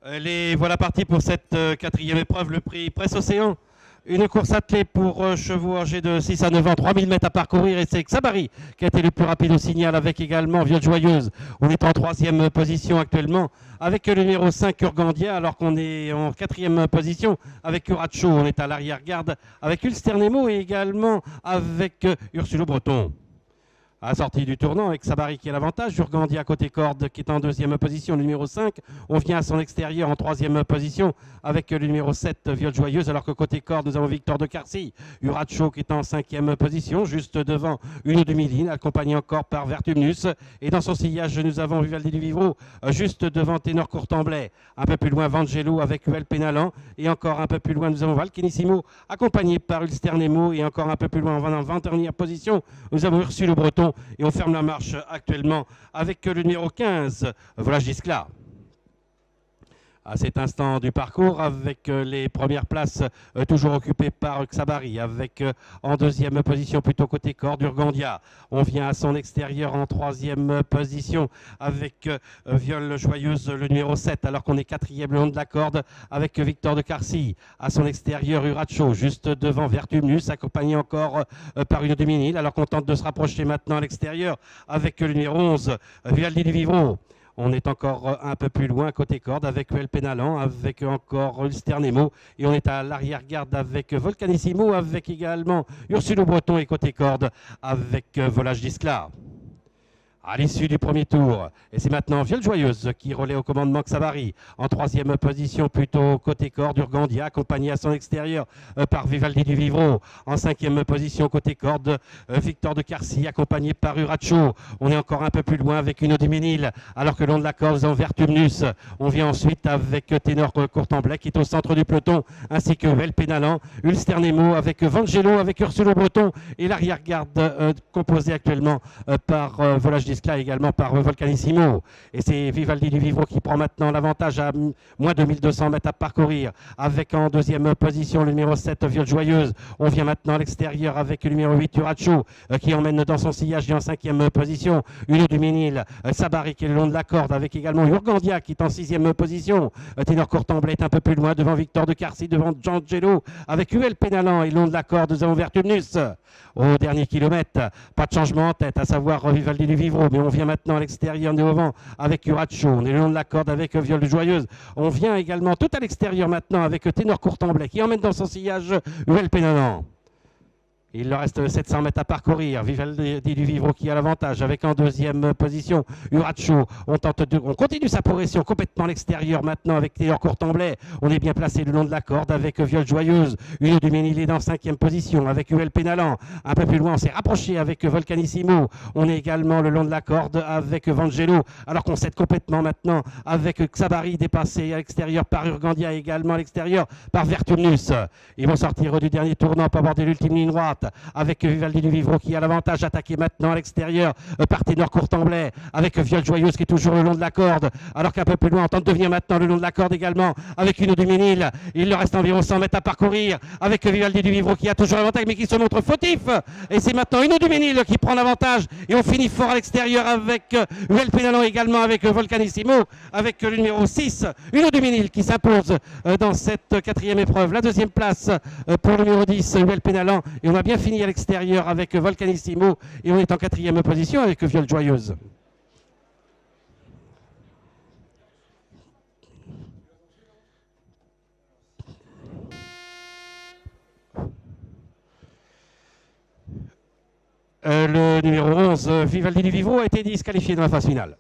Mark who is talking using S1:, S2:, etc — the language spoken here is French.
S1: Les voilà partis pour cette quatrième épreuve, le prix Presse Océan. Une course attelée pour chevaux âgés de 6 à 9 ans, 3000 mètres à parcourir et c'est Xabari qui a été le plus rapide au signal avec également Viole Joyeuse. On est en troisième position actuellement avec le numéro 5 Urgandia alors qu'on est en quatrième position avec Uracho. On est à l'arrière-garde avec Ulster Nemo et également avec Ursulo Breton. À la sortie du tournant avec Xabari qui a l'avantage, Urgandia côté corde qui est en deuxième position, le numéro 5. On vient à son extérieur en troisième position avec le numéro 7, Viole Joyeuse, alors que côté corde, nous avons Victor de Carcy, Uracho qui est en cinquième position, juste devant une demi-ligne, accompagné encore par Vertumnus. Et dans son sillage, nous avons Vivaldi du Vivro, juste devant Ténor Courtemblay. Un peu plus loin, Vangelo avec Uel Pénalan. Et encore un peu plus loin, nous avons Valkenissimo, accompagné par Ulster Nemo. Et encore un peu plus loin, en 21e position, nous avons Ursule Breton. Et on ferme la marche actuellement avec le numéro 15, voilà Giscla. À cet instant du parcours, avec les premières places toujours occupées par Xabari, avec en deuxième position plutôt côté corde Urgandia. On vient à son extérieur en troisième position avec Viole Joyeuse, le numéro 7, alors qu'on est quatrième le long de la corde avec Victor de Carcy. À son extérieur, Uracho, juste devant Vertumnus, accompagné encore par une demi-nile, alors qu'on tente de se rapprocher maintenant à l'extérieur avec le numéro 11, Vivaldi du Vivro. On est encore un peu plus loin côté corde avec Uel Pénalan, avec encore Ulster Nemo. Et on est à l'arrière-garde avec Volcanissimo, avec également Ursulo Breton et côté corde avec Volage d'Isclar. À l'issue du premier tour, et c'est maintenant Viole Joyeuse qui relaie au commandement Xabari. En troisième position, plutôt côté corde, Urgandia, accompagné à son extérieur par Vivaldi du Vivro. En cinquième position, côté corde, Victor de Carcy, accompagné par Uracho. On est encore un peu plus loin avec une demi-nile, alors que le long de la corde, nous avons Vertumnus. On vient ensuite avec Ténor Courtemblay qui est au centre du peloton, ainsi que Uel Pénalan, Ulster Nemo avec Vangelo, avec Ursulo Breton et l'arrière-garde composée actuellement par Volage d'Isclar également par Volcanissimo. Et c'est Vivaldi du Vivro qui prend maintenant l'avantage à moins de 1200 mètres à parcourir avec en deuxième position le numéro 7 Viole Joyeuse. On vient maintenant à l'extérieur avec le numéro 8 Uracho qui emmène dans son sillage et en cinquième position une demi-nile Xabari qui est le long de la corde avec également Urgandia qui est en sixième position. Ténor Courtemblay est un peu plus loin devant Victor de Carcy, devant Giangelo avec Uel Pénalan et le long de la corde nous avons Vertumnus. Au dernier kilomètre, pas de changement en tête, à savoir Vivaldi du Vivro, mais on vient maintenant à l'extérieur devant avec Uracho. On est le long de la corde avec Viole Joyeuse. On vient également tout à l'extérieur maintenant avec Ténor Courtemblay qui emmène dans son sillage Uel Pénalan. Il leur reste 700 mètres à parcourir. Vivaldi du Vivro qui a l'avantage avec en deuxième position Uracho. On continue sa progression complètement à l'extérieur maintenant avec Ténor Courtemblay. On est bien placé le long de la corde avec Viole Joyeuse. Une demi-nile est en cinquième position avec Uel Pénalan. Un peu plus loin, on s'est rapproché avec Volcanissimo. On est également le long de la corde avec Vangelo. Alors qu'on cède complètement maintenant avec Xabari dépassé à l'extérieur par Urgandia et également à l'extérieur par Vertumnus. Ils vont sortir du dernier tournant pour aborder l'ultime ligne droite avec Vivaldi du Vivro qui a l'avantage attaqué maintenant à l'extérieur par Ténor Courtemblay avec Viole Joyeuse qui est toujours le long de la corde alors qu'un peu plus loin on tente de venir maintenant le long de la corde également avec une demi-nile. Il leur reste environ 100 mètres à parcourir avec Vivaldi du Vivro qui a toujours l'avantage mais qui se montre fautif et c'est maintenant une demi-nile qui prend l'avantage et on finit fort à l'extérieur avec Uel Pénalan également avec Volcanissimo avec le numéro 6, une demi-nile qui s'impose dans cette quatrième épreuve. La deuxième place pour le numéro 10 Uel Pénalan et on a bien fini à l'extérieur avec Volcanissimo et on est en quatrième position avec Viole Joyeuse. Le numéro 11, Vivaldi du Vivro, a été disqualifié dans la phase finale.